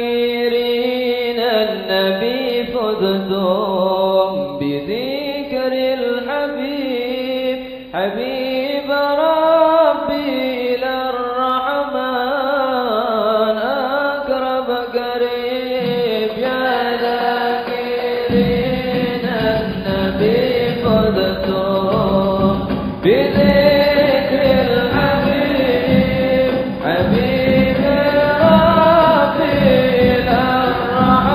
الذاكرين النبي فزتم بذكر الحبيب حبيب ربي للرحمن أقرب قريب يا ذاكرين النبي فزتم بذكر الحبيب حبيب ربي للرحمن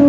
Ya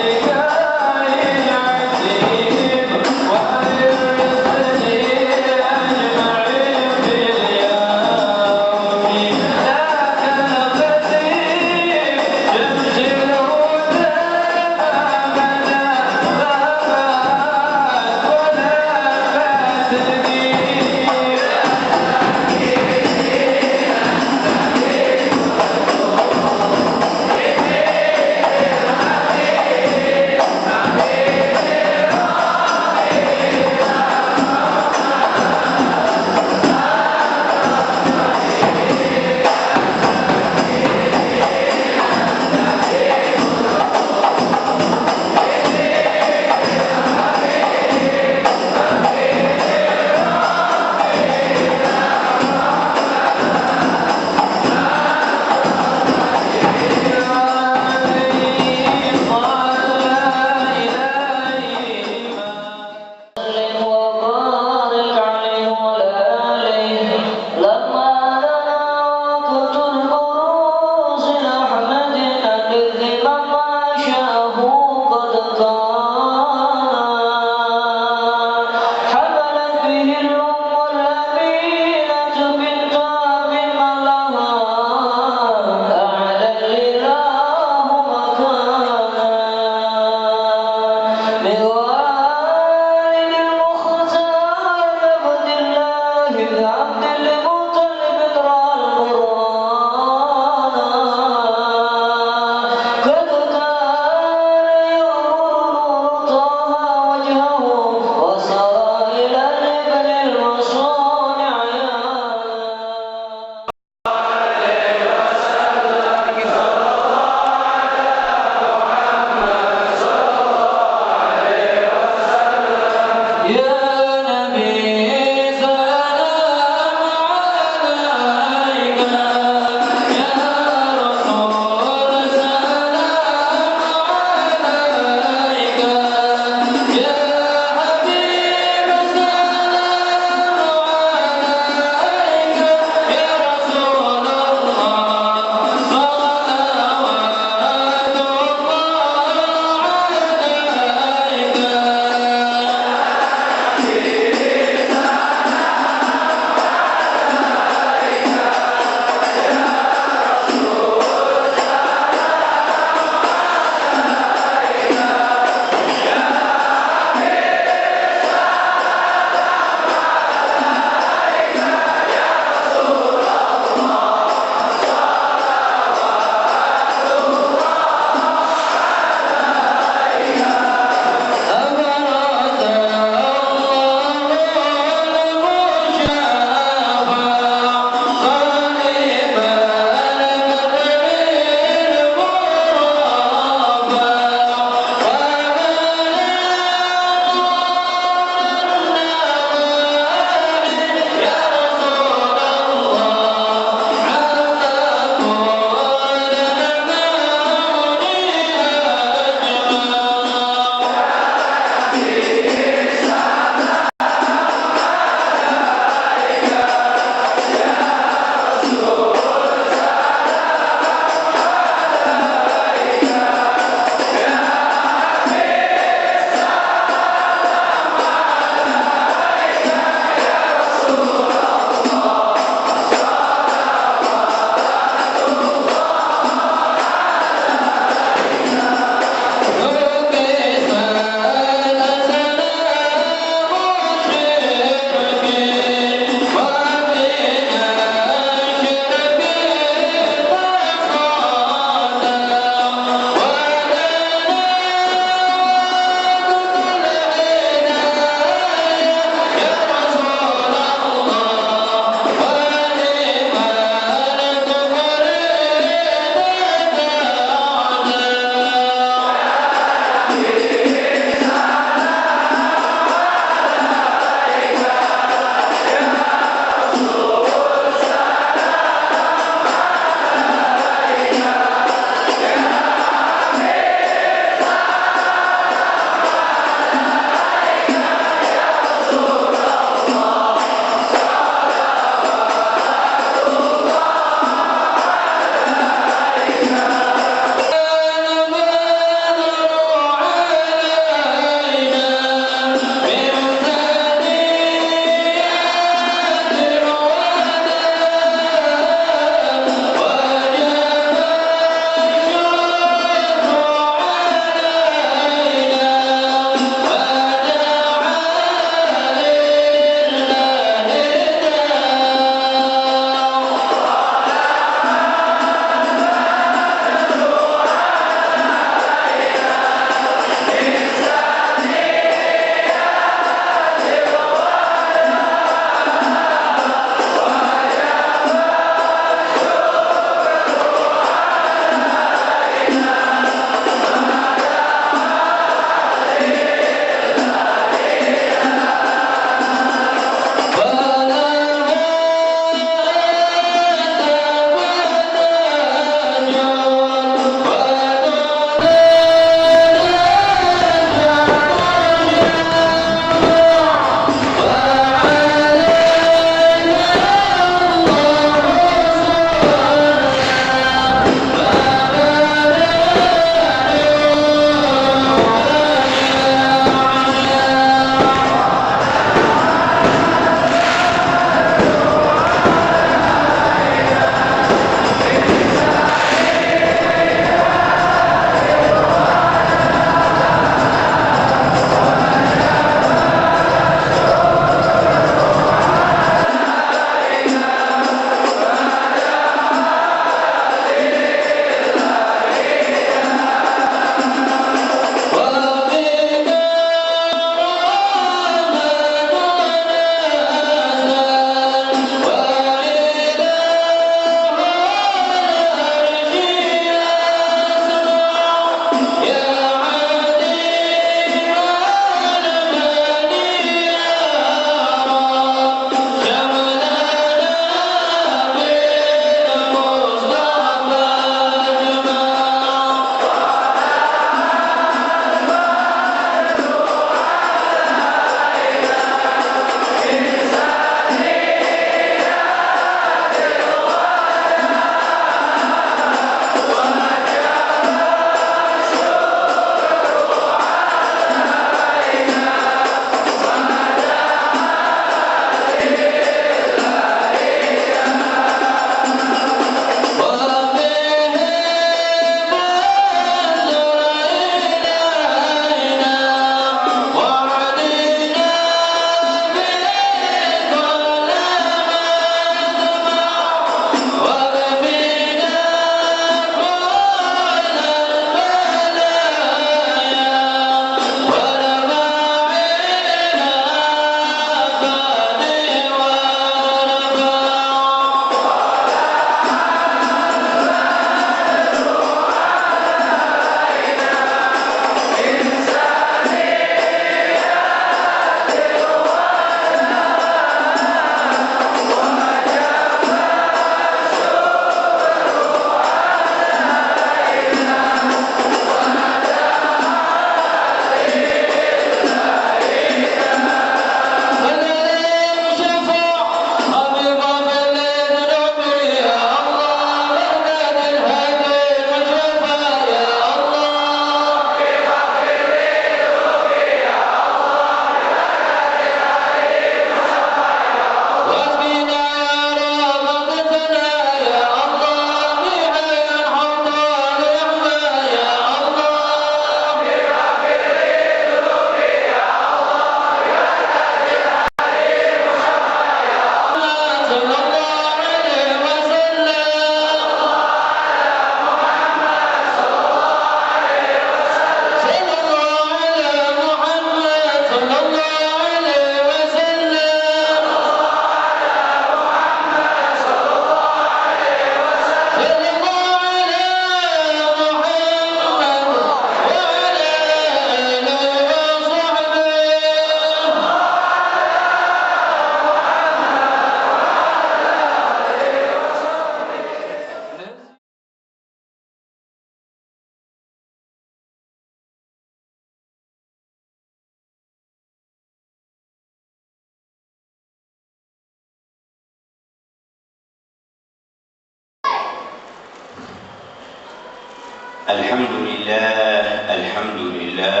Alhamdulillah, alhamdulillah,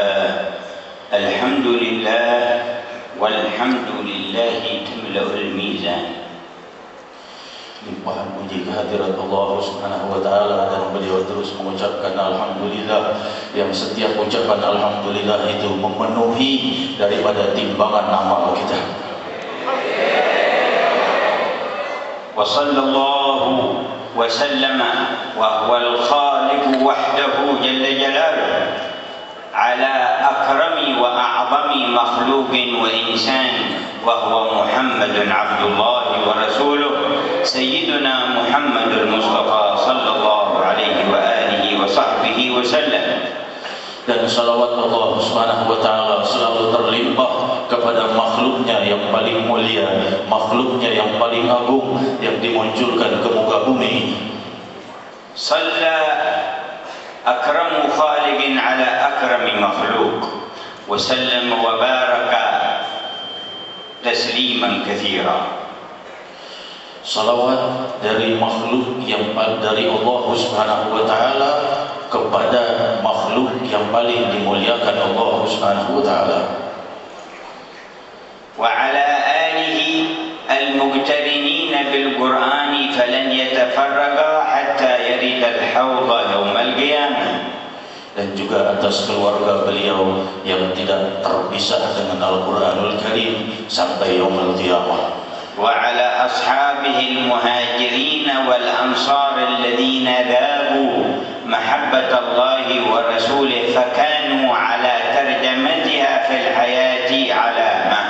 alhamdulillah, walhamdulillahi tamla'ul mizan. Limpahan puji kehadirat Allah Subhanahu wa taala, dan beliau terus mengucapkan alhamdulillah, yang setiap ucapan alhamdulillah itu memenuhi daripada timbangan amal kita. Wa sallallahu wa sallama wa huwal khaliq wahdahu jalla jalaluhu ala akrami wa a'zami makhluqin wa insan wa huwa Muhammadun abdullah wa rasuluh sayyiduna Muhammadul Mustafa sallallahu alaihi wa alihi wa sahbihi wa sallam. Dan salawat Allah Subhanahu wa taala selalu terlimpah kepada makhluknya yang paling mulia, makhluknya yang paling agung, yang dimunculkan ke muka bumi. Salla akramu khaliqin ala akrami makhluk wa sallama wa baraka tasliman katsira. Salawat dari makhluk yang dari Allah Subhanahu wa taala kepada makhluk yang paling dimuliakan Allah Subhanahu wa taala. Wa ala alihi al-muqtarinin bil Qur'an falan yatafarraqa hatta yarid al-hawd yawm al-qiyamah. Dan juga atas keluarga beliau yang tidak terpisah dengan Al-Qur'anul Karim sampai yaumul qiyamah. وعلى أصحابه المهاجرين والأنصار الذين ذابوا محبة الله ورسوله فكانوا على ترجمتها في الحياة علامة.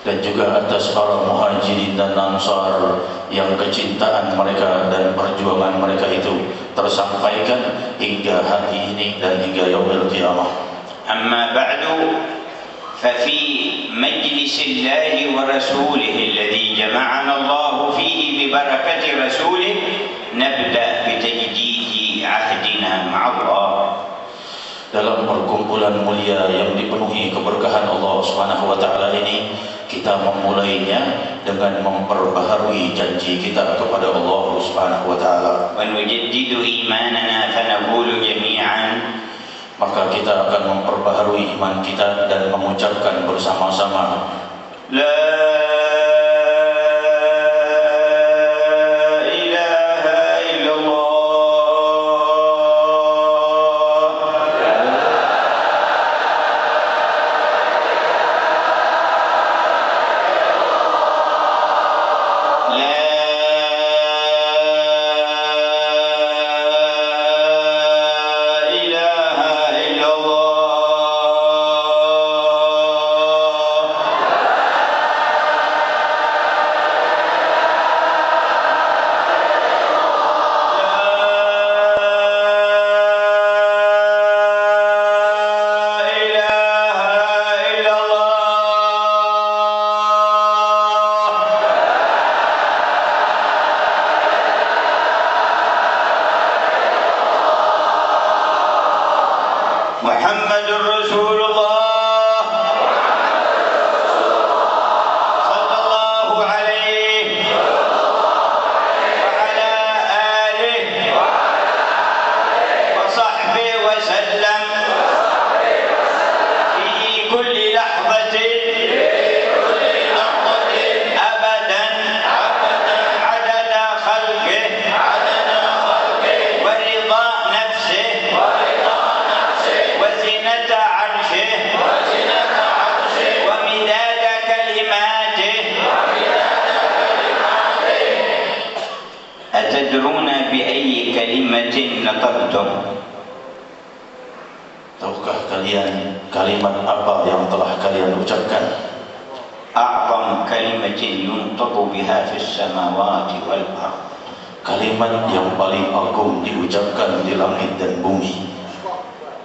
Dan juga atas para muhajirin dan ansar yang kecintaan mereka dan perjuangan mereka itu tersampaikan hingga hari ini dan hingga yaumul qiyamah. Amma ba'du, ففي مجلس الله ورسوله الذي جمعنا الله فيه ببركة رسوله نبدأ بتجديد عهدنا مع الله. Dalam perkumpulan mulia yang dipenuhi keberkahan Allah Subhanahu wa taala ini, kita memulainya dengan memperbaharui janji kita kepada Allah Subhanahu wa taala. Wa nujaddidu imanana fa naqulu jami'an, maka kita akan memperbaharui iman kita dan mengucapkan bersama-sama La ilaha illallah. Tahukah kalian kalimat apa yang telah kalian ucapkan? A'zam kalimatin yuntaqu biha fis samawati wal ardh. Kalimat yang paling agung diucapkan di langit dan bumi.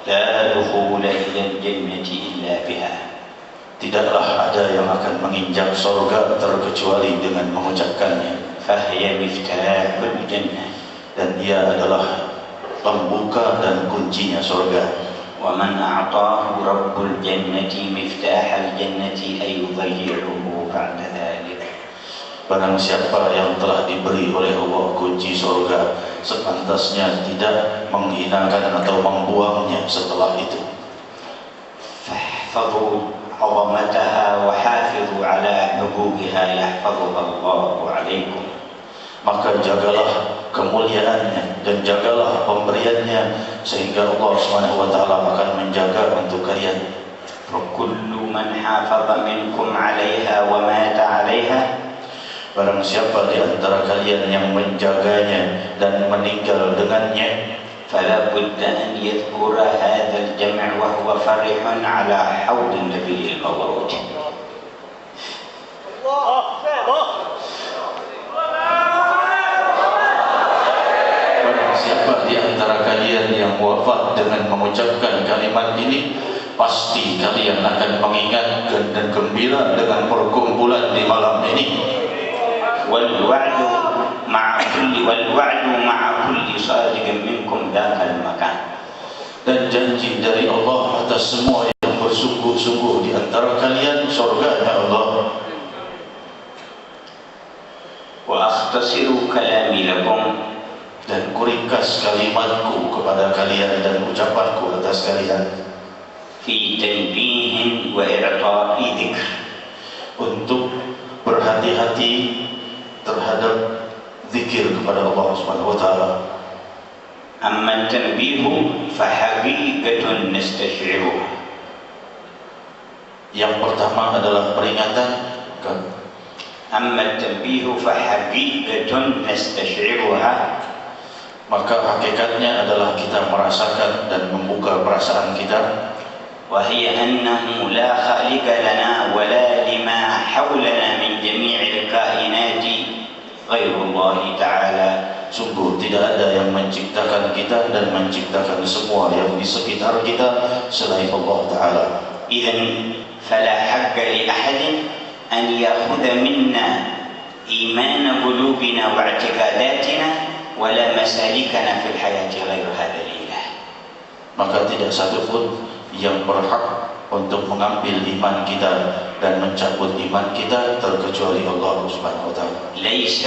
La dukhula ila al-jannati illa biha. Tidaklah ada yang akan menginjak surga terkecuali dengan mengucapkannya. Fahiya miftahul jannah. Dan ia adalah pembuka dan kuncinya surga. وَمَنْ أَعْطَاهُ رَبُّ الْجَنَّةِ مِفْتَاحَ الْجَنَّةِ أَيُضَيِّعُهُ بَعْدَ ذَلِكَ. Barang siapa yang telah diberi oleh Allah kunci surga, sepantasnya tidak menghinakan atau membuangnya setelah itu. Fahfadhu 'azamataha wa hafidhu 'ala huquqiha yahfadhuha Allahu 'alaikum. Maka jagalah kemuliaannya dan jagalah pemberiannya, sehingga Allah SWT akan menjaga untuk kalian. Kullu man hafadha minkum 'alaiha wa mata 'alaiha, Barang siapa di antara kalian yang menjaganya dan meninggal dengannya, fala budda an yadhkura hadzal jam' wa huwa farihun 'ala haudin nabiyil mawrud. barang siapa di antara kalian yang wafat dengan mengucapkan kalimat ini, pasti kalian akan mengingatkan dan gembira dengan perkumpulan di malam ini. والوعد مع كل صادق منكم ذاك المكان. Dan janji dari Allah atas semua yang bersungguh-sungguh di antara kalian, surganya Allah. وأختصر كلامي لكم, Dan kuringkas kalimatku kepada kalian dan ucapanku atas kalian, في تنبيه وإعطاء ذكر. untuk berhati-hati terhadap zikir kepada Allah SWT. أما التنبيه فحقيقة نستشعرها. Yang pertama adalah peringatan. أما التنبيه فحقيقة نستشعرها, Maka hakikatnya adalah kita merasakan dan membuka perasaan kita, وهي أنه لا خالق لنا ولا لما حولنا من جميع الكائنات غير الله تعالى. sungguh tidak ada yang menciptakan kita dan menciptakan semua yang di sekitar kita selain Allah Ta'ala. إذن فلا حق لأحد أن يأخذ منا إيمان قلوبنا واعتقاداتنا ولا مسالكنا في الحياة غير هذا الإله. Maka tidak satu pun yang berhak untuk mengambil iman kita dan mencabut iman kita terkecuali Allah Subhanahu wa Ta'ala. ليس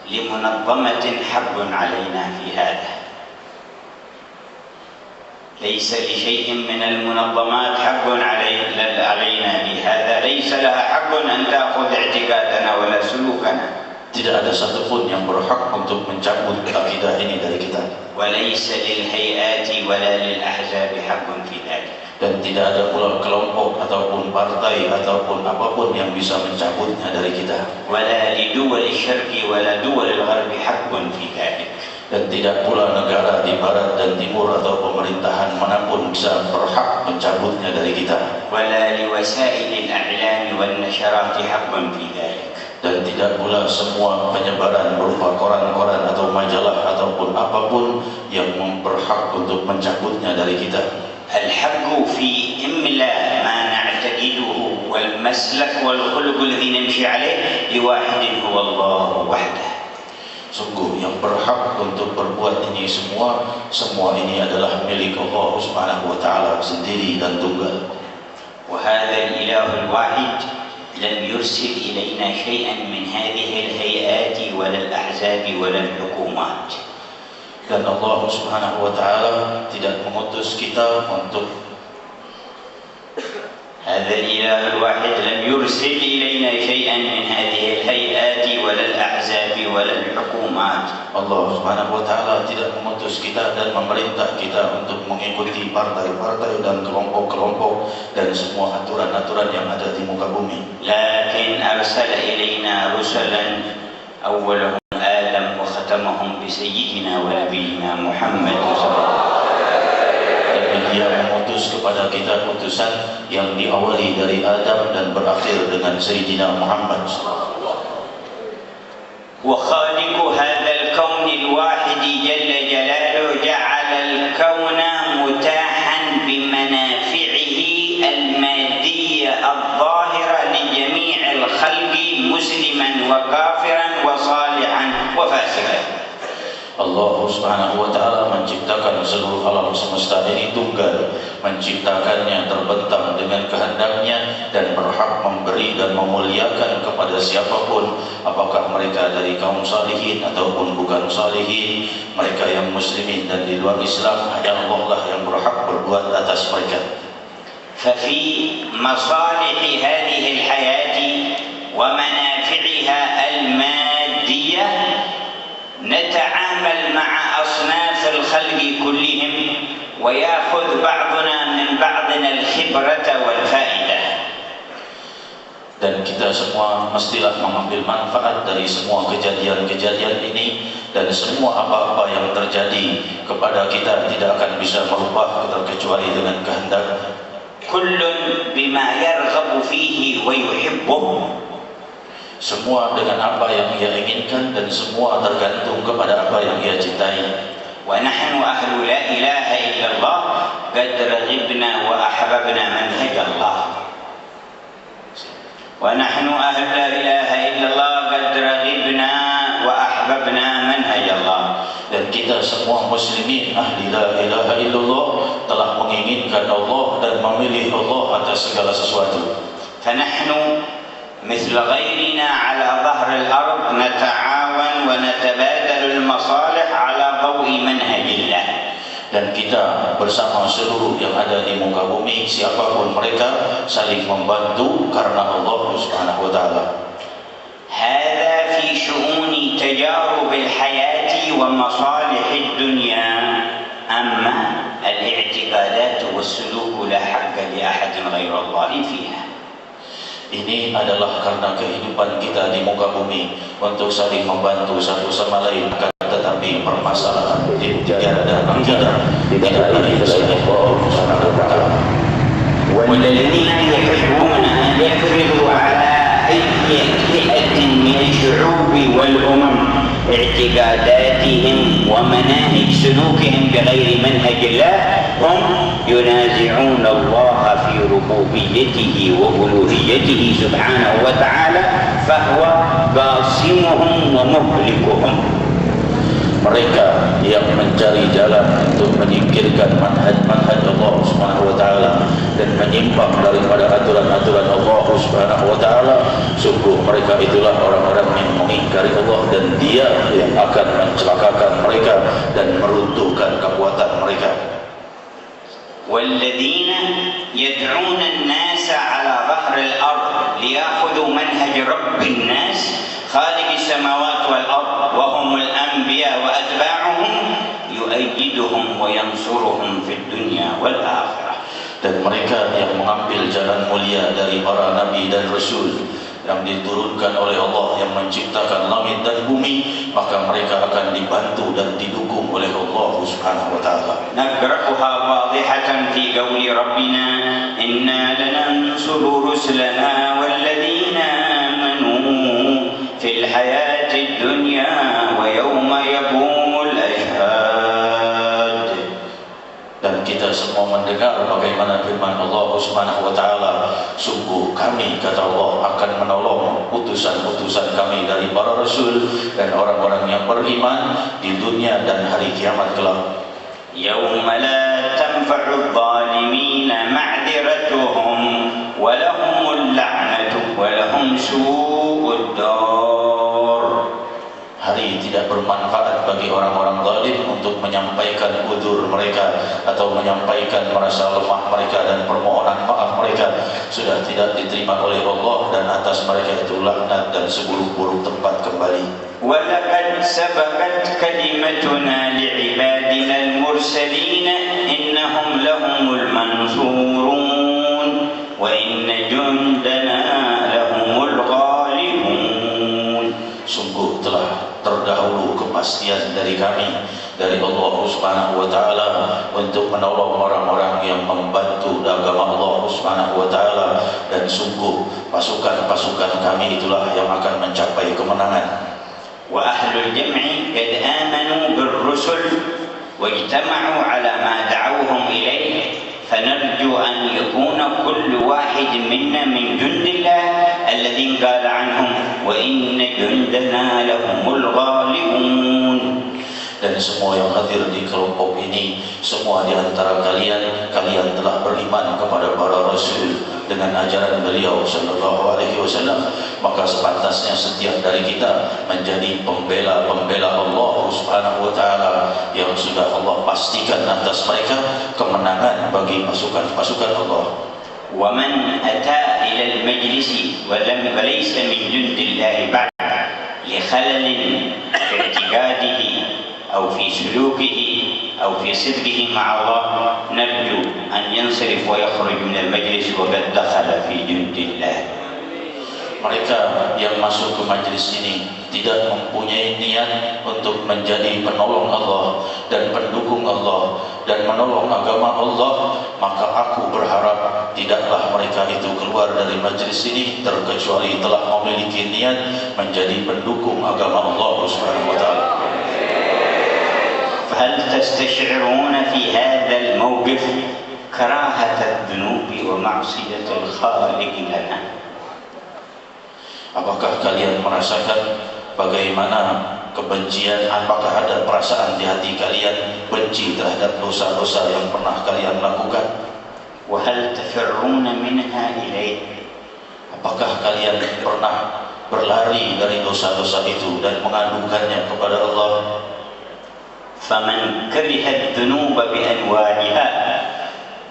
لمنظمة حق علينا في هذا. ليس لشيء من المنظمات حق علينا في هذا. ليس لها حق أن تأخذ اعتقادنا ولا سلوكنا. Tidak ada satupun yang berhak untuk mencabut akidah ini dari kita. وليس للهيئات ولا للأحزاب حق في ذلك. Dan tidak ada pula kelompok ataupun partai ataupun apapun yang bisa mencabutnya dari kita. ولا لدول الشرق ولا دول الغرب حق في ذلك. Dan tidak pula negara di barat dan timur atau pemerintahan manapun bisa berhak mencabutnya dari kita. ولا لوسائل الإعلام والنشرات حق في ذلك. Dan tidak pula semua penyebaran berupa koran-koran atau majalah ataupun apapun yang berhak untuk mencabutnya dari kita. الحق في إملاء ما نعتقده والمسلك والخلق الذي نمشي عليه لواحد هو الله وحده. Sungguh yang berhak untuk berbuat ini semua ini adalah milik Allah Subhanahu wa Ta'ala sendiri dan tunggal. وهذا الإله الواحد لم يرسل إلينا شيئا من هذه الهيئات ولا الأحزاب ولا الحكومات. Dan Allah Subhanahu wa Ta'ala tidak mengutus kita untuk هذا الإله الواحد لم يرسل إلينا شيئا من هذه الهيئات ولا الأحزاب ولا الحكومات. Allah Subhanahu wa Ta'ala tidak mengutus kita dan memerintah kita untuk mengikuti partai-partai dan kelompok-kelompok dan semua aturan-aturan yang ada di muka bumi. لكن أرسل إلينا رسلا أولهم آدم وختمهم بسيدنا ونبينا محمد صلى الله عليه وسلم. Dia mengutus kepada kita utusan yang diawali dari Adam dan berakhir dengan Sayyidina Muhammad. وخالق هذا الكون الواحد جل جلاله جعل الكون متاحا بمنافعه المادية الظاهرة لجميع الخلق مسلما وكافرا وصالحا وفاسقا. Allah Subhanahu wa Ta'ala menciptakan seluruh alam semesta ini tunggal, menciptakannya terbentang dengan kehendaknya dan berhak memberi dan memuliakan kepada siapapun, apakah mereka dari kaum salihin ataupun bukan salihin, mereka yang muslimin dan di luar Islam, hanya Allah lah yang berhak berbuat atas mereka. ففي مصالح هذه الحياة ومنافعها المادية نتعامل مع أصناف الخلق كلهم ويأخذ بعضنا من بعضنا الخبرة والفائدة. Dan kita semua mestilah mengambil manfaat dari semua kejadian-kejadian ini, dan semua apa-apa yang terjadi kepada kita tidak akan bisa merubah terkecuali dengan kehendak. كل بما يرغب فيه ويحبه. Semua dengan apa yang ia inginkan dan semua tergantung kepada apa yang ia cintai. ونحن أهل لا إله إلا الله قد رغبنا وأحببنا منهج الله. ونحن أهل لا إله إلا الله قد رغبنا وأحببنا منهج الله. Dan kita semua muslimin ahli la ilaha illallah telah menginginkan Allah dan memilih Allah atas segala sesuatu. فنحن مثل غيرنا على ظهر الأرض نتعاون ونتبادل المصالح على ضوء منهج الله. Dan kita bersama seluruh yang ada di muka bumi, siapapun mereka, saling membantu karena Allah Subhanahu wa Ta'ala. هذا في شؤون تجارب الحياة ومصالح الدنيا. أما الاعتقادات والسلوك لا حق لأحد غير الله فيها. Ini adalah karena kehidupan kita di muka bumi untuk saling membantu satu sama lain, tetapi permasalahan ikhtiar dan akidah tidak ada yang selain Allah Subhanahu wa Ta'ala. والذين يحبون أن يفرضوا على أي فئة من الشعوب والأمم اعتقاداتهم ومناهج سلوكهم بغير منهج الله هم ينازعون الله في ربوبيته وألوهيته سبحانه وتعالى فهو قاسمهم ومهلكهم. Mereka yang mencari jalan untuk menyingkirkan manhaj Allah Subhanahu wa Ta'ala dan menyimpang daripada aturan-aturan Allah Subhanahu wa Ta'ala, sungguh mereka itulah orang-orang yang mengingkari Allah, dan Dia yang akan mencelakakan mereka dan meruntuhkan kekuatan mereka. والذين يدعون الناس على ظهر الأرض ليأخذوا منهج رب الناس خالق السماوات والأرض وهم الأنبياء وأتباعهم يؤيدهم وينصرهم في الدنيا والآخرة. Dan mereka yang mengambil jalan mulia dari para nabi dan rasul yang diturunkan oleh Allah yang menciptakan langit dan bumi, maka mereka akan dibantu dan didukung oleh Allah Subhanahu wa Ta'ala. نقرأها واضحة في قول ربنا إنا لننصر رسلنا والذين آمنوا في الحياة الدنيا ويوم يقوم الأشهاد. Dan kita semua mendengar bagaimana firman Allah Subhanahu wa Ta'ala, sungguh kami, kata Allah, akan menolong utusan-utusan kami dari para rasul dan orang-orang yang beriman di dunia dan hari kiamat kelak. يوم لا تنفع الظالمين معذرتهم ولهم اللعنة ولهم سوء الدار. Hari tidak bermanfaat bagi orang-orang zalim untuk menyampaikan udzur mereka atau menyampaikan merasa lemah mereka dan permohonan maaf mereka sudah tidak diterima oleh Allah, dan atas mereka itu laknat dan seburuk-buruk tempat kembali. وَلَقَدْ سَبَقَتْ كَلِمَتُنَا لِعِبَادِنَا الْمُرْسَلِينَ إِنَّهُمْ لَهُمُ الْمَنْصُورُونَ وَإِنَّ جُنْدَنَا لَهُمُ الْغَالِبُونَ. Sungguh telah terdahulu kepastian dari kami, dari Allah Subhanahu wa Ta'ala, untuk menolong orang-orang yang membantu agama Allah Subhanahu wa Ta'ala, dan sungguh pasukan-pasukan kami itulah yang akan mencapai kemenangan. وأهل الجمع قد آمنوا بالرسل واجتمعوا على ما دعوهم إليه فنرجو أن يكون كل واحد منا من جند الله الذين قال عنهم وإن جندنا لهم الغالبون. dan semua yang hadir di kelompok ini, semua di antara kalian telah beriman kepada para rasul dengan ajaran beliau sallallahu alaihi wasallam, maka sepantasnya setiap dari kita menjadi pembela Allah Subhanahu wa taala yang sudah Allah pastikan atas mereka kemenangan bagi pasukan Allah. ومن أتى إلى المجلس وليس من جند الله بعد لخلل في اعتقاده أو في سلوكه أو في صدقه مع الله نرجو أن ينصرف ويخرج من المجلس وقد دخل في جند الله. Mereka yang masuk ke majlis ini tidak mempunyai niat untuk menjadi penolong Allah dan pendukung Allah dan menolong agama Allah, maka aku berharap tidaklah mereka itu keluar dari majlis ini terkecuali telah memiliki niat menjadi pendukung agama Allah Subhanahu wa taala. فهل تستشعرون في هذا الموقف كراهة الذنوب ومعصية الخالق لنا؟ Apakah kalian merasakan bagaimana kebencian? Apakah ada perasaan di hati kalian benci terhadap dosa-dosa yang pernah kalian lakukan? وهل تفرون منها إليه؟ Apakah kalian pernah berlari dari dosa-dosa itu dan mengadukannya kepada Allah? فمن كره الذنوب بأنواعها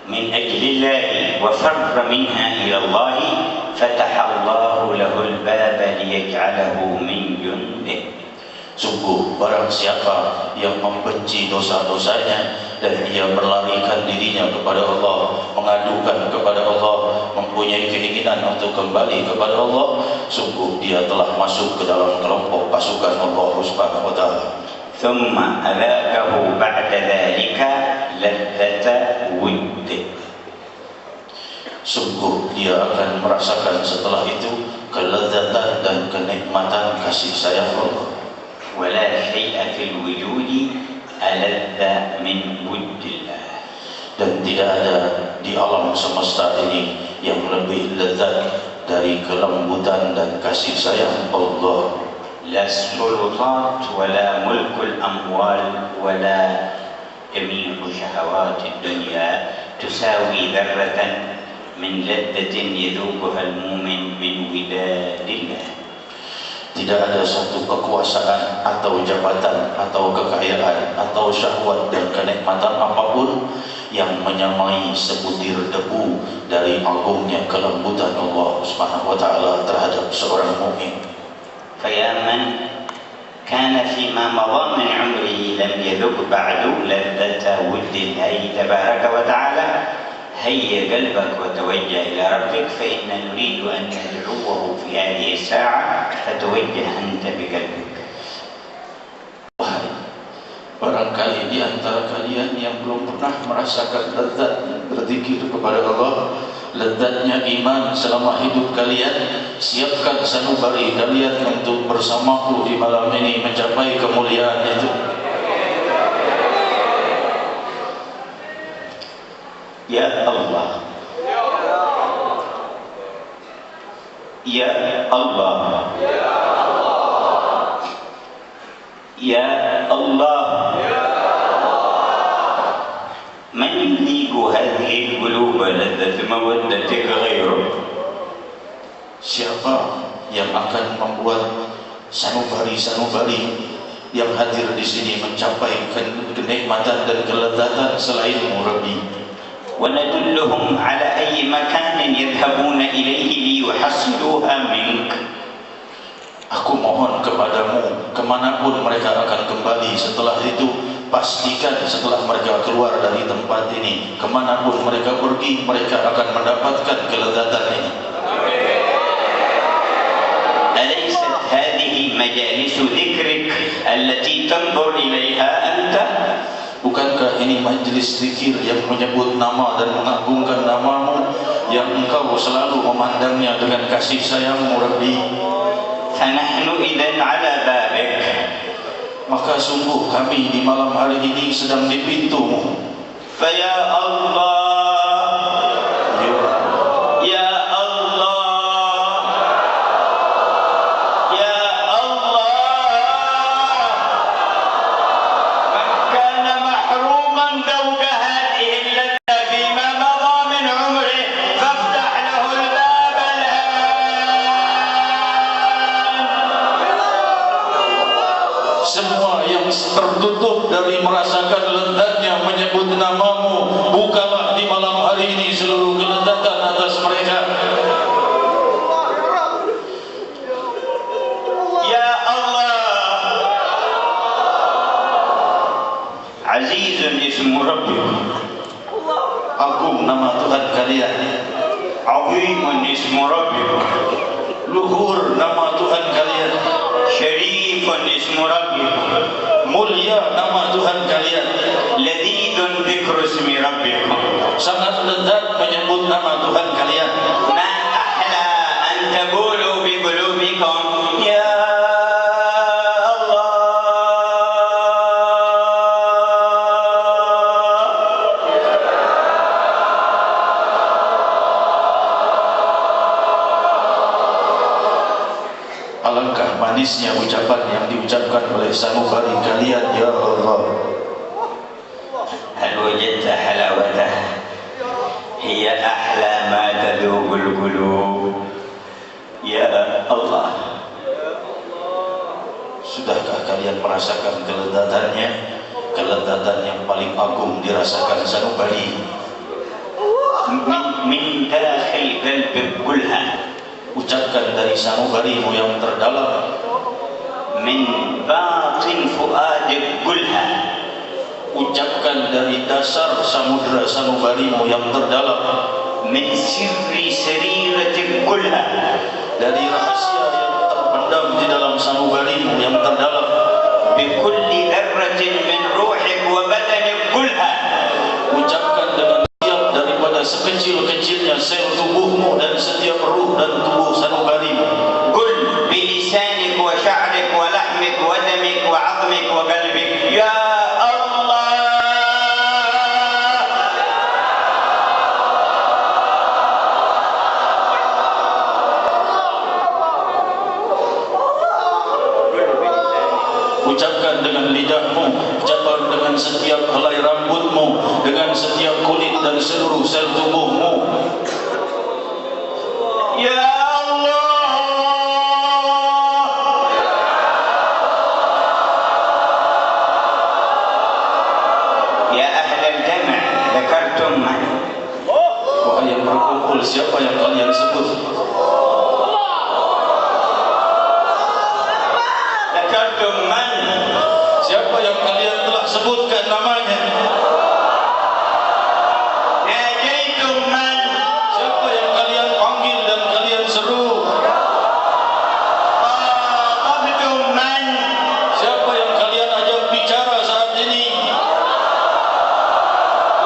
من أجل الله وفر منها إلى الله فتح الله له الباب ليجعله من جنده. Sungguh barang siapa yang membenci dosa-dosanya dan ia melarikan dirinya kepada Allah, mengadukan kepada Allah, mempunyai keinginan untuk kembali kepada Allah, sungguh dia telah masuk ke dalam kelompok pasukan Allah Subhanahu wa taala. ثم أذاقه بعد ذلك لذة وده. Sungguh dia akan merasakan setelah itu kelezatan dan kenikmatan kasih sayang Allah. ولا شيء في الوجود ألذ من ود الله. Dan tidak ada di alam semesta ini yang lebih lezat dari kelembutan dan kasih sayang Allah. لا السلطات ولا ملك الأموال ولا جميع شهوات الدنيا تساوي ذرة من لذة يذوقها المؤمن من وداد الله. Tidak ada satu kekuasaan atau jabatan atau kekayaan atau syahwat dan kenikmatan apapun yang menyamai sebutir debu dari agungnya kelembutan Allah Subhanahu wa taala terhadap seorang mukmin. فيا من كان فيما مضى من عمره لم يذق بعد لذة ود الله تبارك وتعالى هيا قلبك وتوجه إلى ربك فإن نريد أن ندعوه في هذه الساعة فتوجه أنت بقلبك. Barangkali di antara kalian yang belum pernah merasakan lezat berzikir kepada Allah, lezatnya iman selama hidup kalian, siapkan sanubari kalian untuk bersamaku di malam ini mencapai kemuliaan itu. Ya Allah, Ya Allah, Ya Allah, من يذيق هذه القلوب لذة مودتك غيرك؟ Siapa yang akan membuat sanubari-sanubari yang hadir di sini mencapai kenikmatan dan kelezatan selainmu Rabbi? وندلهم على أي مكان يذهبون إليه ليحصلوها منك. Aku mohon kepadamu, kemanapun mereka akan kembali setelah itu, pastikan setelah mereka keluar dari tempat ini, kemanapun mereka pergi, mereka akan mendapatkan kelezatan ini. أليست هذه مجالس ذكرك التي تنظر إليها أنت؟ Bukankah ini majlis zikir yang menyebut nama dan mengagungkan namamu, yang engkau selalu memandangnya dengan kasih sayangmu Rabbi? فنحن إذن على بابك. Maka sungguh kami di malam hari ini sedang di pintumu. فيا الله، يا الله، يا الله، menyebut namamu. Bukalah di malam hari ini seluruh kelezatan atas mereka. Ya Allah, Azizun ismu Rabbikum, Agung nama Tuhan kalian. Azimun ismu Rabbikum, Luhur nama Tuhan kalian. Syarifun ismu Rabbikum, Mulia nama Tuhan kalian. Ladidun dzikru ismi Rabbikum, Sangat lezat menyebut nama Tuhan kalian. ma ahla an tabulu bi qulubikum ya Allah. Alangkah manisnya ucapan yang diucapkan oleh sanubari kalian, ya Allah. هل وجدت حلاوته هي أحلى ما تذوق القلوب يا الله. Sudahkah kalian merasakan kelezatannya? Kelezatan yang paling agung dirasakan sanubari. من داخل قلبك كلها، Ucapkan dari sanubarimu yang terdalam. من باطن فؤادك كلها، Ucapkan dari dasar samudra sanubarimu yang terdalam. من سر سريرتك كلها، Dari rahasia yang terpendam di dalam sanubarimu yang terdalam. بكل ذرة من روحك وبدنك كلها. Ucapkan dengan setiap daripada sekecil-kecilnya sel tubuhmu dan setiap ruh dan tubuh sanubarimu. قل بلسانك وشعرك ولحمك ودمك وعظمك وقلبك يا الله. Ucapkan dengan lidahmu, ucapkan dengan setiap helai rambutmu, dengan setiap kulit dan seluruh sel tubuhmu. Ya Allah. Ya ahlal jama' dzakartum man. Wahai yang berkumpul, siapa yang kalian sebut? Dzakartum man. Siapa yang kalian telah sebutkan namanya? Najaitum man. Siapa yang kalian panggil dan kalian seru? Qatabtum man. Siapa yang kalian ajak bicara saat ini?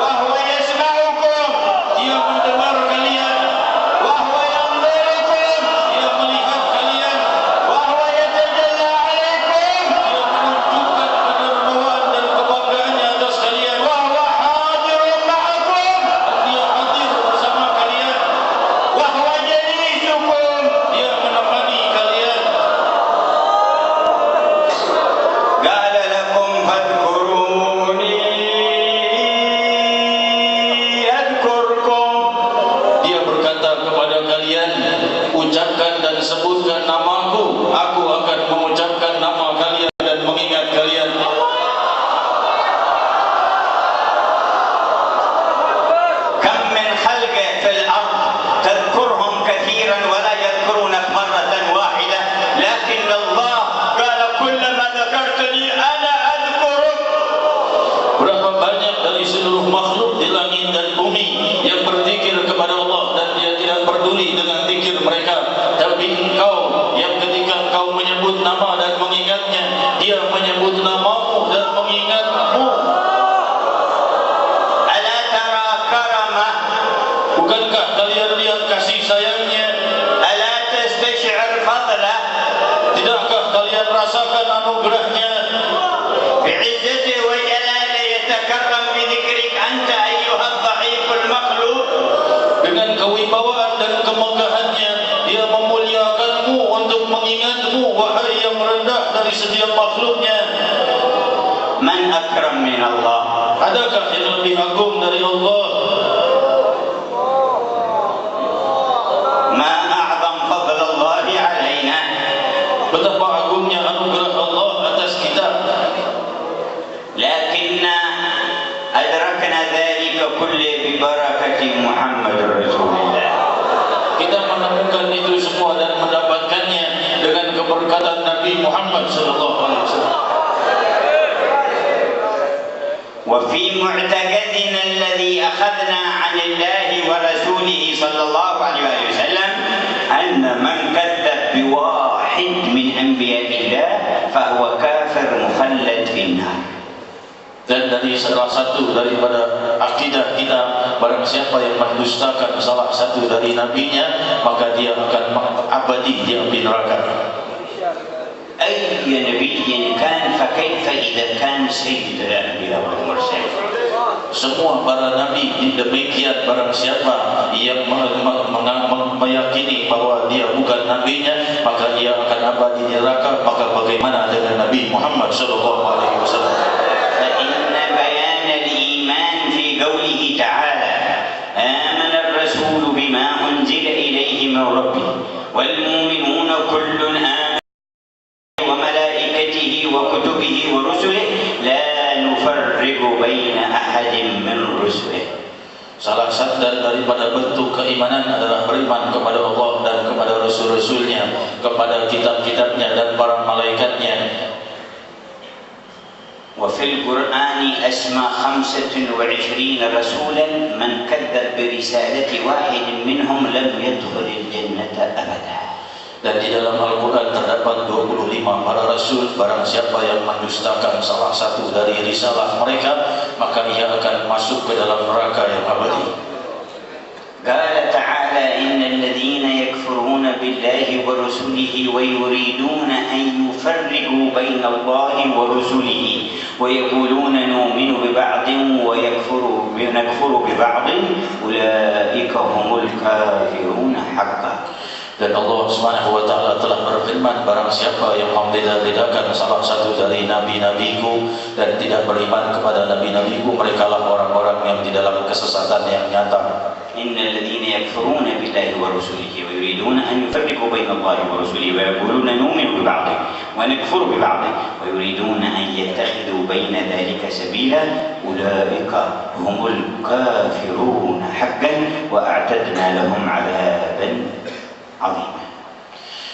Wa huwa yasma'ukum. Dia mendengar kalian. Wa huwa yanzurukum. Dia melihat kalian. Wa huwa yatajalla 'alaikum. Dia menunjukkan kedermawan dan kebanggaannya atas kalian. Wa huwa hadirun ma'akum. Dan dia hadir bersama kalian. Wa huwa jalisukum. Dia menemani kalian. Qala lakum fadhkuruni adhkurkum. Dia berkata kepada kalian, ucapkan dan sebutkan namaku, aku akan mengucapkan nama kalian dan mengingat kalian. كم من خلق في الأرض تذكرهم كثيرا ولا يذكرونك مرة واحدة، لكن الله قال كلما ذكرتني أنا أذكرك. Berapa banyak dari seluruh makhluk di langit dan bumi yang berzikir kepada Allah dan dia tidak peduli dengan zikir mereka. Tapi engkau yang ketika engkau menyebut nama dan mengingatnya, dia menyebut namamu dan mengingatmu. ألا ترى كرمه؟ Bukankah kalian lihat kasih sayangnya? ألا تستشعر فضله؟ Tidakkah kalian rasakan anugerahnya? بعزته وجلاله يتكرم بذكرك أنت أيها الضعيف المخلوق. Dengan kewibawaan dan kemegahannya, dia memuliakanmu untuk mengingatmu, wahai yang rendah dari setiap makhluknya. من أكرم من الله؟ Adakah yang lebih agung dari Allah? ما أعظم فضل الله علينا. Betapa agungnya anugerah Allah atas kita. لكن أدرك كله ببركة محمد رسول الله. Kita menemukan itu semua dan mendapatkannya dengan keberkatan Nabi Muhammad sallallahu alaihi wasallam. وفي معتقدنا الذي أخذنا عن الله ورسوله صلى الله عليه وسلم أن من كذب بواحد من أنبياء الله فهو كافر مخلد في النار. Dan dari salah satu daripada akidah kita, barang siapa yang mendustakan salah satu dari nabinya, maka dia akan abadi di api neraka. أي نبي كان فكيف إذا كان سيد الأنبياء والمرسلين. Semua para nabi demikian, barang siapa yang meyakini bahwa dia bukan nabinya, maka dia akan abadi di neraka. Maka bagaimana dengan Nabi Muhammad sallallahu alaihi wasallam? فإن بيان الإيمان في قوله تعالى آمن الرسول بما أنزل إليه من ربه والمؤمنون كل آمن وملائكته وكتبه ورسله لا نفرق بين أحد من رسله. Salah satu daripada bentuk keimanan adalah beriman kepada Allah dan kepada Rasul-Rasulnya, kepada kitab-kitabnya dan para malaikatnya. وفي القرآن أسمى 25 رسولا من كذب برسالة واحد منهم لم يدخل الجنة أبدا. Dan di dalam Al-Quran terdapat 25 para rasul. Barang siapa yang mendustakan salah satu dari risalah mereka, maka ia akan masuk ke dalam neraka yang abadi. قال تعالى إن الذين يكفرون بالله ورسله ويريدون أن يفرقوا بين الله ورسله ويقولون نؤمن ببعض ونكفر ببعض أولئك هم الكافرون حقا. Dan Allah Subhanahu wa taala telah berfirman, barang siapa yang membeda-bedakan salah satu dari nabi-nabiku dan tidak beriman kepada nabi-nabiku, merekalah orang-orang yang di dalam kesesatan yang nyata. Innal ladzina yakfuruna billahi wa rusulihi wa yuriduna an yufarriqu baina Allahi wa rusulihi wa yaquluna nu'minu bi ba'dhin wa nakfuru bi ba'dhin wa yuriduna an yattakhidhu baina dhalika sabila ulaika humul kafirun haqqan wa a'tadna lahum 'adaban 'azima.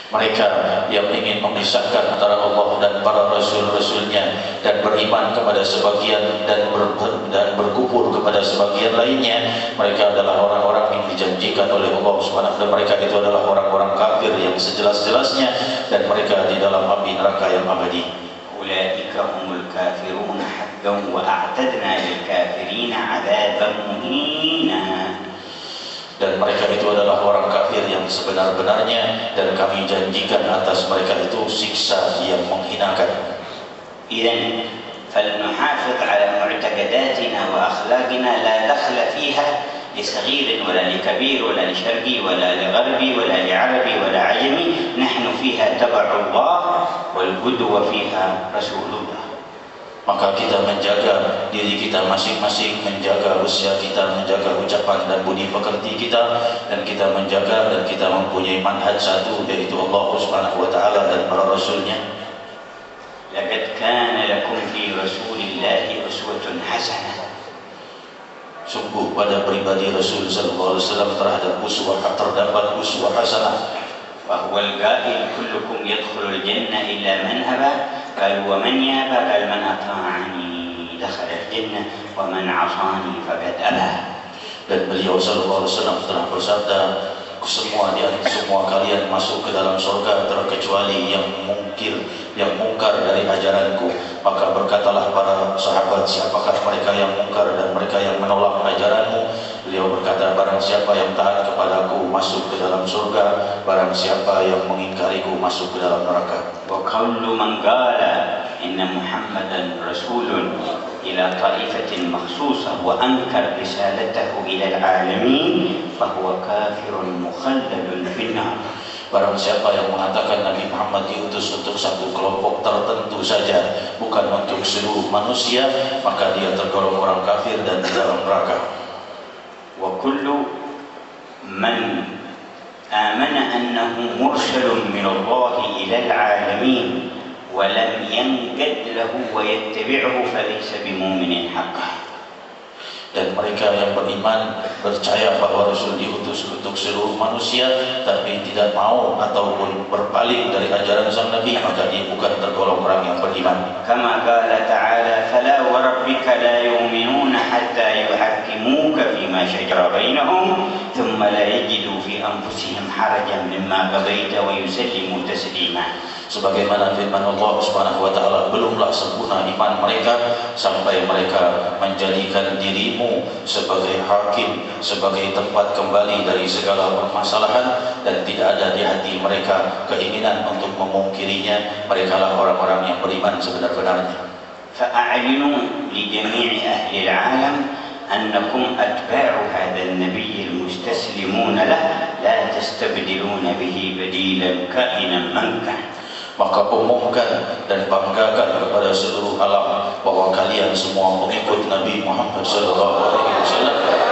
Mereka yang ingin memisahkan antara Allah dan para rasul-rasulnya dan beriman kepada sebagian dan berkufur kepada sebagian lainnya, mereka adalah orang-orang yang dijanjikan oleh Allah Subhanahu wa taala. Mereka itu adalah orang-orang kafir yang sejelas-jelasnya, dan mereka di dalam api neraka yang abadi. Ulaika humul kafirun haqqan wa a'tadna lil kafirina 'adaban muhina. Dan mereka itu adalah orang kafir yang sebenar-benarnya, dan kami janjikan atas mereka itu siksa yang menghinakan. Idzan falnuhafiz ala mu'taqadatina wa akhlaqina la dakhla fiha li saghir wala li kabir wala li sharqi wala li gharbi wala li arabi wala ajami. Nahnu fiha tab'u Allah wal qudwa fiha Rasulullah. Maka kita menjaga diri kita masing-masing, menjaga usia kita, menjaga ucapan dan budi pekerti kita, dan kita menjaga dan kita mempunyai manhaj satu, yaitu Allah Subhanahu wa taala dan para rasulnya. Laqad kana lakum fi Rasulillahi uswatun hasanah. Sungguh pada pribadi Rasul sallallahu alaihi wasallam terdapat uswah hasanah. وهو القائل كلكم يدخل الجنة إلا من أبى قال ومن يأبى قال من أطاعني دخل الجنة ومن عصاني فقد أبى. Dan beliau sallallahu alaihi wasallam telah bersabda, semua kalian masuk ke dalam surga terkecuali yang mungkar dari ajaranku. Maka berkatalah para sahabat, siapakah mereka yang mungkar dan mereka yang menolak ajaranmu? Beliau berkata, barang siapa yang taat kepadaku masuk ke dalam surga, barang siapa yang mengingkariku masuk ke dalam neraka. Wa kullu man qala inna Muhammadan rasulun ila ta'ifatin makhsusah wa ankar risalatahu ila al-alamin fahuwa kafirun mukhalladun finnar. Barang siapa yang mengatakan Nabi Muhammad diutus untuk satu kelompok tertentu saja, bukan untuk seluruh manusia, maka dia tergolong orang kafir dan di dalam neraka. Wa kullu man amana annahu mursalun min Allah ila al-alamin wa lam yanqad lahu wa yattabi'uhu falaysa bimu'minin haqqan. dan mereka yang beriman percaya bahwa Rasul diutus untuk seluruh manusia tapi tidak mau ataupun berpaling dari ajaran sang Nabi, maka dia bukan tergolong orang yang beriman. Kama qala ta'ala fala wa rabbika la yu'minuna hatta yuhakkimuka fima shajara bainahum thumma la yajidu fi anfusihim harajan mimma qadaita wa yusallimu taslima. Sebagaimana firman Allah Subhanahu wa taala, belumlah sempurna iman mereka sampai mereka menjadikan dirimu sebagai hakim, sebagai tempat kembali dari segala permasalahan, dan tidak ada di hati mereka keinginan untuk memungkirinya. Merekalah orang-orang yang beriman sebenar-benarnya. Fa'a'linu li jami'i ahli al-'alam annakum atba'u hadha an-nabiy al-mustaslimun lah la tastabdiluna bihi badilan ka'inan man kan. Maka umumkan dan banggakan kepada seluruh alam bahwa kalian semua pengikut Nabi Muhammad SAW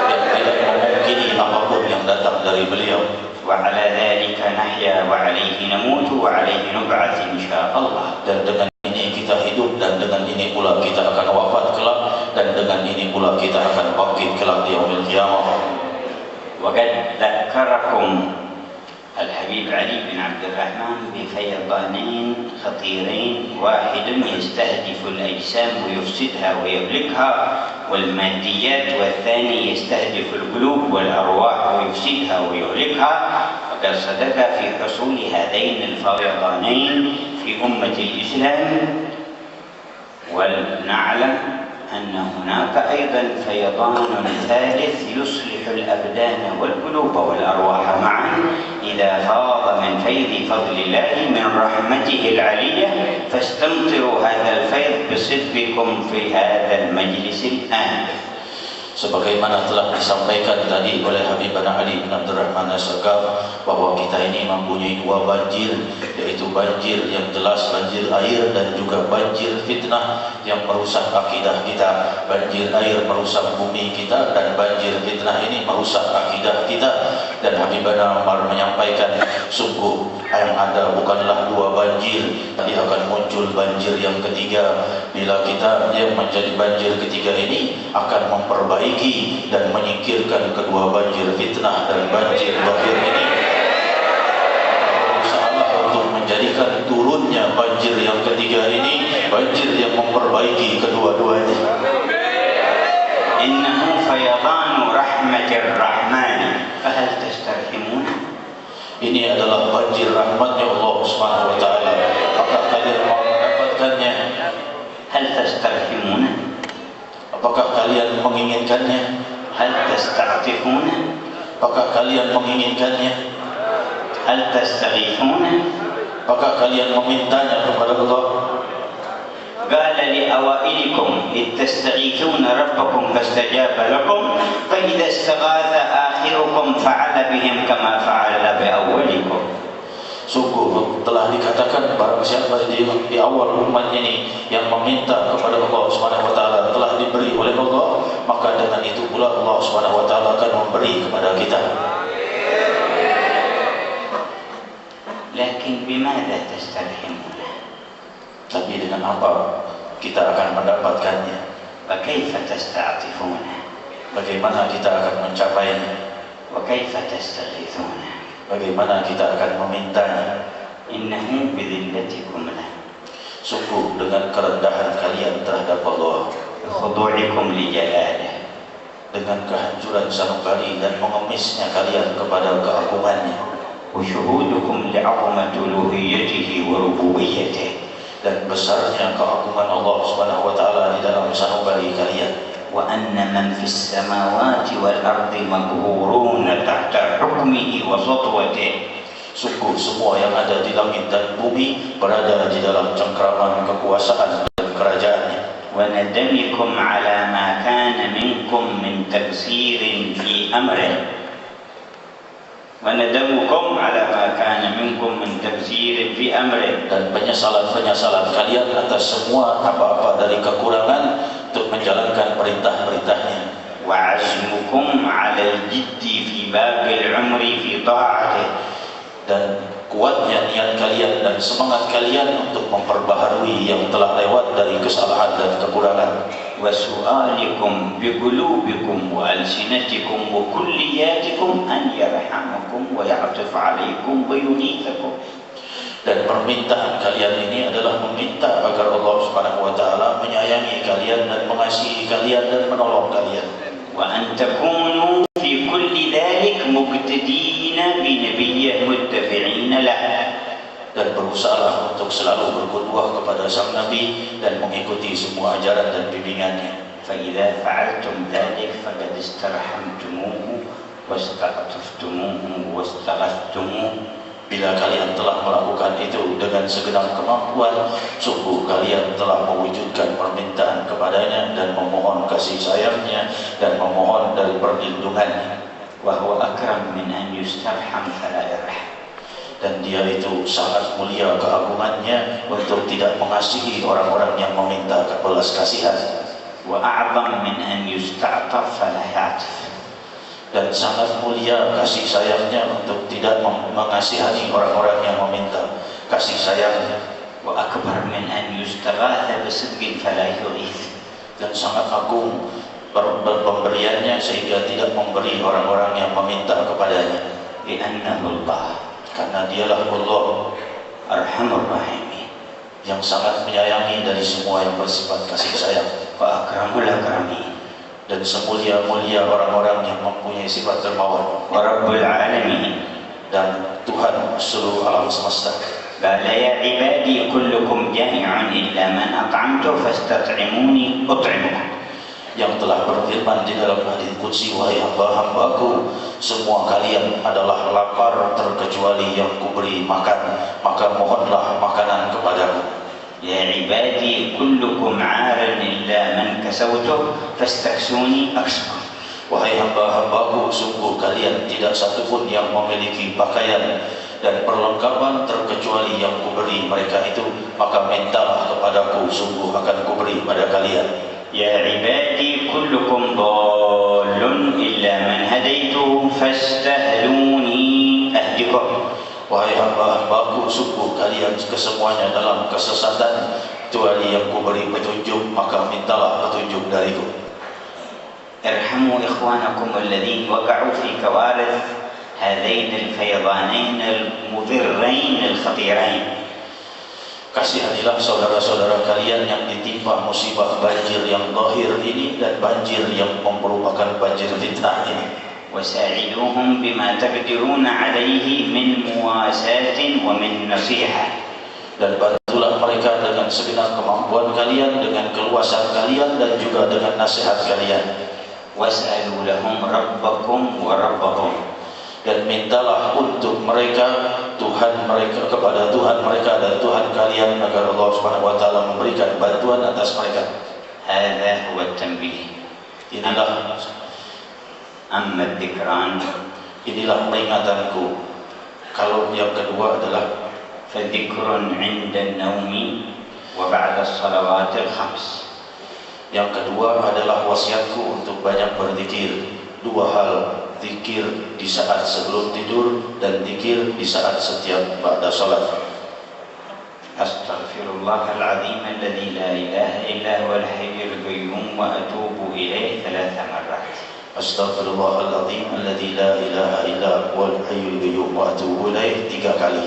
yang tidak memungkiri apapun yang datang dari beliau. Wa 'ala dhalika nahya wa 'alayhi namutu wa 'alayhi nub'ats insyaallah. Dan dengan ini kita hidup, dan dengan ini pula kita akan wafat kelak, dan dengan ini pula kita akan bangkit kelak di yaumil qiyamah. Wa qad dzakarakum الحبيب علي بن عبد الرحمن بفيضانين خطيرين، واحد يستهدف الأجسام ويفسدها ويهلكها والماديات، والثاني يستهدف القلوب والأرواح ويفسدها ويهلكها. وقد صدق في حصول هذين الفيضانين في أمة الإسلام. ولنعلم أن هناك أيضا فيضان ثالث يصلح الأبدان والقلوب والأرواح معا إذا فاض من فيض فضل الله من رحمته العلية، فاستمطروا هذا الفيض بصدقكم في هذا المجلس الآن. Sebagaimana telah disampaikan tadi oleh Habibana Ali bin Abdul Rahman As-Sagaf, bahwa kita ini mempunyai dua banjir, yaitu banjir yang jelas, banjir air, dan juga banjir fitnah yang merusak akidah kita. Banjir air merusak bumi kita, dan banjir fitnah ini merusak akidah kita. Dan Habibana Umar menyampaikan, sungguh yang ada bukanlah dua banjir, tapi akan muncul banjir yang ketiga. Bila kita yang menjadi banjir ketiga ini akan memperbaiki dan menyingkirkan kedua banjir fitnah dan banjir zahir ini, berusahalah untuk menjadikan turunnya banjir yang ketiga ini banjir yang memperbaiki kedua-duanya. Innahu fayadanu rahmatir rahmani fahal tastarhimuna. Ini adalah banjir rahmatnya Allah Subhanahu wa taala, apakah kalian mau mendapatkannya? Hal tastarhimuna. Apakah kalian menginginkannya? Hal tasta'tifuna. Apakah kalian menginginkannya? Hal tastaghifuna. Apakah kalian memintanya kepada Allah? قال لأوائلكم إذ تستغيثون ربكم فاستجاب لكم فإذا استغاث آخركم فعل بهم كما فعل بأولكم. Sungguh telah dikatakan barang siapa di awal umat ini yang meminta kepada Allah Subhanahu wa taala telah diberi oleh Allah, maka dengan itu pula Allah Subhanahu wa taala akan memberi kepada kita. Lakin bimada tastarhimuna? Tapi dengan apa kita akan mendapatkannya? Wa kaifa tasta'tifuna? Bagaimana kita akan mencapainya? Wa kaifa tastaghithuna? Bagaimana kita akan memintanya? Innahu bidhillatikum lah. Sungguh dengan kerendahan kalian terhadap Allah, khudu'ikum li jalalah, dengan kehancuran sanubari dan mengemisnya kalian kepada keagungannya, wa syuhudukum li'azamati uluhiyyatihi wa rububiyyatihi, dan besarnya keagungan Allah Subhanahu wa taala di dalam sanubari kalian. Wa anna man fis samawati wal ardi maghuruna tahta hukmihi wa satwatihi. Sungguh semua yang ada di langit dan bumi berada di dalam cengkraman kekuasaan dan kerajaannya. Wa nadamikum ala ma kana minkum min taqsirin fi amrihi. Wanadamukum ala ma kana minkum min tabzirin fi amri, dan penyesalan-penyesalan kalian atas semua apa-apa dari kekurangan untuk menjalankan perintah-perintahnya. Wa azmukum ala al-jiddi fi babil umri fi ta'atih, dan kuatnya niat kalian dan semangat kalian untuk memperbaharui yang telah lewat dari kesalahan dan kekurangan. وسؤالكم بقلوبكم وألسنتكم وكلياتكم أن يرحمكم ويعطف عليكم ويغيثكم. Dan permintaan kalian ini adalah meminta agar Allah Subhanahu wa taala menyayangi kalian dan mengasihi kalian dan menolong kalian. وأن تكونوا في كل ذلك مقتدين بنبي متبعين له. Dan berusahalah untuk selalu berqudwah kepada sang Nabi dan mengikuti semua ajaran dan bimbingannya. فإذا فعلتم ذلك فقد استرحمتموه واستعطفتموه واستغثتموه. Bila kalian telah melakukan itu dengan segenap kemampuan, sungguh kalian telah mewujudkan permintaan kepadanya dan memohon kasih sayangnya dan memohon dari perlindungannya. وهو أكرم من أن يسترحم فلا يرحم. Dan dia itu sangat mulia keagungannya untuk tidak mengasihi orang-orang yang meminta belas kasihan. وأعظم من أن يستعطف فلا يعطف. Dan sangat mulia kasih sayangnya untuk tidak mengasihani orang-orang yang meminta kasih sayangnya. وأكبر من أن يستغاث بصدق فلا يغيث. Dan sangat agung pemberiannya sehingga tidak memberi orang-orang yang meminta kepadanya. لأنه الله Karena dialah Allah أرحم الراحمين yang sangat menyayangi dari semua yang bersifat kasih sayang. وأكرم الأكرمين Dan semulia-mulia orang-orang yang mempunyai sifat dermawan. ورب العالمين. Dan Tuhan seluruh alam semesta. قال يا عبادي كلكم جائع إلا من أطعمته فاستطعموني أطعمكم. Yang telah berfirman di dalam hadis qudsi, wahai hamba-hambaku, semua kalian adalah lapar terkecuali yang kuberi makan, maka mohonlah makanan kepadaku. يا عبادي كلكم عار إلا من كسوته فاستكسوني أكسكم. Wahai hamba-hambaku, sungguh kalian tidak satupun yang memiliki pakaian dan perlengkapan terkecuali yang kuberi mereka itu, maka mintalah kepadaku, sungguh akan kuberi pada kalian. يا عبادي كلكم ضال إلا من هديته فاستهلوني أهدكم. Wahai hamba-hambaku, sungguh kalian kesemuanya dalam kesesatan kecuali yang kuberi petunjuk, maka mintalah petunjuk dariku. ارحموا إخوانكم الذين وقعوا في كوارث هذين الفيضانين المضرين الخطيرين. Kasihanilah saudara-saudara kalian yang ditimpa musibah banjir yang zahir ini dan banjir yang merupakan banjir fitnah ini. وساعدوهم بما تقدرون عليه من مواساة ومن نصيحة. Dan bantulah mereka dengan segenap kemampuan kalian, dengan keluasan kalian dan juga dengan nasihat kalian. واسألوا لهم ربكم وربهم. Dan mintalah untuk mereka Tuhan mereka kepada Tuhan mereka dan Tuhan kalian agar Allah Subhanahu wa taala memberikan bantuan atas mereka. هذا هو التنبيه. Inilah أما الذكران peringatanku. Kalau yang kedua adalah فذكر عند النوم وبعد الصلوات الخمس. Yang kedua adalah wasiatku untuk banyak berzikir. Dua hal, zikir di saat sebelum tidur dan zikir di saat setiap ba'da salat. Astaghfirullah al-azim alladzi la ilaha illa huwal hayyul qayyum wa atubu ilaihi 3 marrat. Astaghfirullahaladzim alladzi la ilaha illa huwal hayyul qayyum wa atubu ilaihi 3 kali.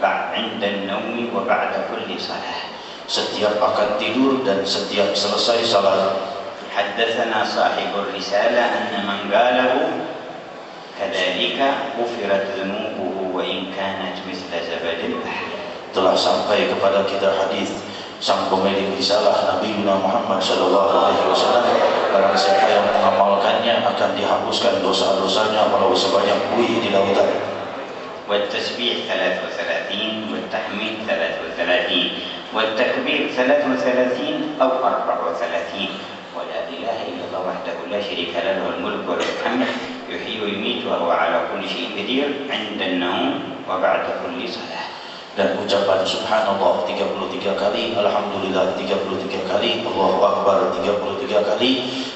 Ba'da an-nawmi wa ba'da kulli salah. Setiap akan tidur dan setiap selesai salat. حدثنا صاحب الرسالة أن من قاله كذلك غفرت ذنوبه وإن كانت مثل زبد البحر. Telah sampai kepada kita hadis sang pemilik risalah Nabi Muhammad sallallahu alaihi wasallam, barang siapa yang mengamalkannya akan dihapuskan dosa-dosanya walau sebanyak buih di lautan. والتسبيح 33 والتحميد 33 والتكبير 33 أو 34. ولا إله إلا الله وحده لا شريك له الملك وله الحمد يحيي ويميت وهو على كل شيء قدير عند النوم وبعد كل صلاة. Dan ucapan subhanallah 33 kali, alhamdulillah 33 kali, Allahu akbar 33 kali,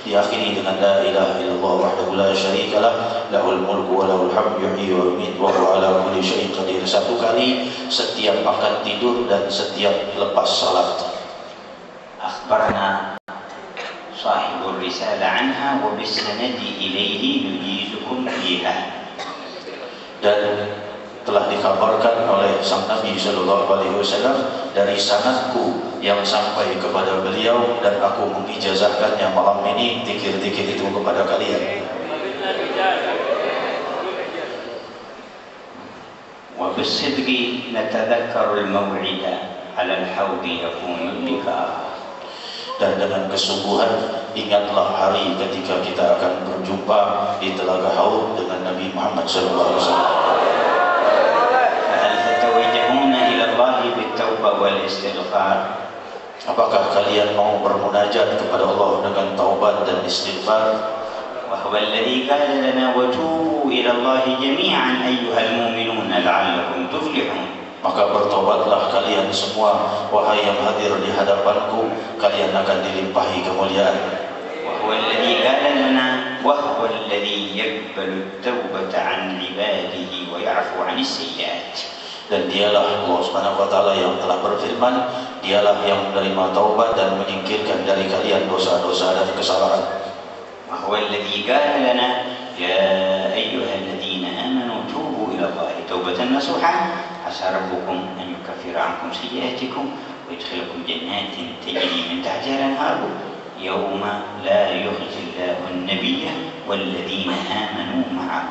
diakhiri dengan la ilaha illallah wahdahu la syarikalah lahul mulku wa lahul hamdu yuhyi wa yumiitu wa huwa ala kulli syai'in qadir 1 kali setiap akan tidur dan setiap lepas salat. أخبرنا صاحب الرسالة عنها وبالسند إليه نجيزكم فيها. Dan telah dikabarkan oleh sang Nabi Sallallahu Alaihi Wasallam dari sanadku yang sampai kepada beliau, dan aku mengijazahkannya malam ini zikir-zikir itu kepada kalian. وبالصدق نتذكر الموعد على الحوض يكون اللقاء. Dan dengan kesungguhan ingatlah hari ketika kita akan berjumpa di Telaga Haud dengan Nabi Muhammad SAW. فهل تتوجهون إلى الله بالتوبة والاستغفار؟ Apakah kalian mau bermunajat kepada Allah dengan taubat dan istighfar? وهو الذي قال لنا وتوبوا إلى الله جميعا أيها المؤمنون لعلكم تفلحون. Maka bertobatlah kalian semua, wahai yang hadir di hadapanku, kalian akan dilimpahi kemuliaan. وهو الذي قال لنا وهو الذي يقبل التوبة عن عباده ويعفو عن السيئات. Dan dialah Allah Subhanahu wa taala yang telah berfirman, dialah yang menerima taubat dan menyingkirkan dari kalian dosa-dosa dan kesalahan. وهو الذي قال لنا يا أيها الذين آمنوا توبوا إلى الله توبة نصوحا عسى ربكم أن يكفر عنكم سيئاتكم ويدخلكم جنات تجري من تحتها الأنهار يوم لا يخزي الله النبي والذين آمنوا معه.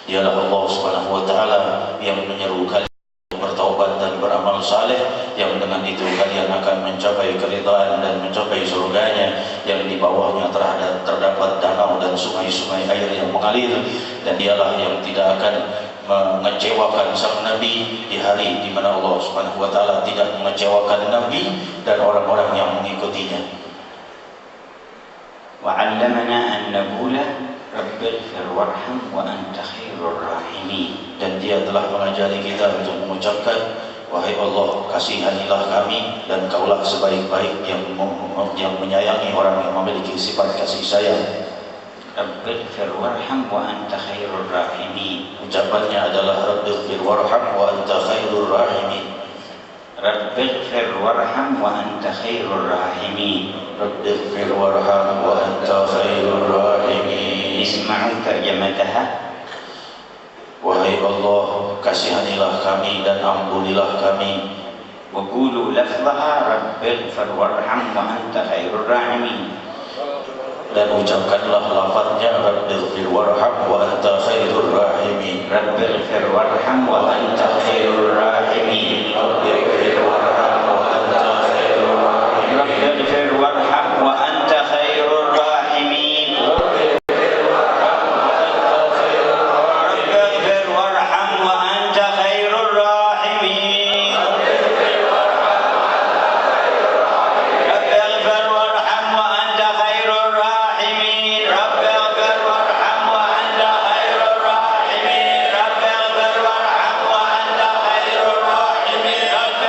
Dialah Allah Subhanahu wa taala yang menyeru kalian bertaubat dan beramal saleh, yang dengan itu kalian akan mencapai keridhaan dan mencapai surganya, yang di bawahnya terdapat danau dan sungai-sungai air yang mengalir. Dan dialah yang tidak akan mengecewakan sang Nabi di hari di mana Allah Subhanahu wa taala tidak mengecewakan Nabi dan orang-orang yang mengikutinya. وعلمنا أن نقول رب اغفر وارحم وأنت خير الراحمين. Dan dia telah mengajari kita untuk mengucapkan, wahai Allah, kasihanilah kami dan kaulah sebaik-baik yang menyayangi orang yang memiliki sifat kasih sayang. رب اغفر وارحم وأنت خير الراحمين. Ucapannya adalah Rabb ighfir warham wa anta khairur rahimin. رب اغفر وارحم وأنت خير الراحمين. رب اغفر وارحم وأنت خير الراحمين. اسمعوا ترجمتها. Wahai Allah, kasihanilah kami dan ampunilah kami. وقولوا لفظها رب اغفر وارحم وأنت خير الراحمين. Dan ucapkanlah lafadznya Rabb ighfir warham wa anta khairur rahimin. رب اغفر وارحم وأنت خير الراحمين. رب اغfir warham wa anta khairur rahimin. رب اغفر وارحم وأنت خير الراحمين. رب اغفر وارحم وأنت خير الراحمين. رب اغفر وارحم وأنت خير الراحمين. رب اغفر وارحم وأنت خير الراحمين. رب اغفر وارحم وأنت خير الراحمين. رب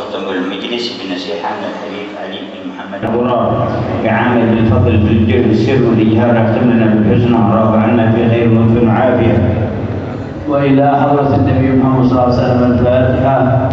يختم المجلس بنصيحة من الحبيب علي بن محمد بعمل بالفضل بالجهد السر والإجهار اختم لنا بالحسنى ورافع عنا في خير وفي وعافية. وإلى حضرة النبي محمد صلى الله عليه وسلم الفاتحة.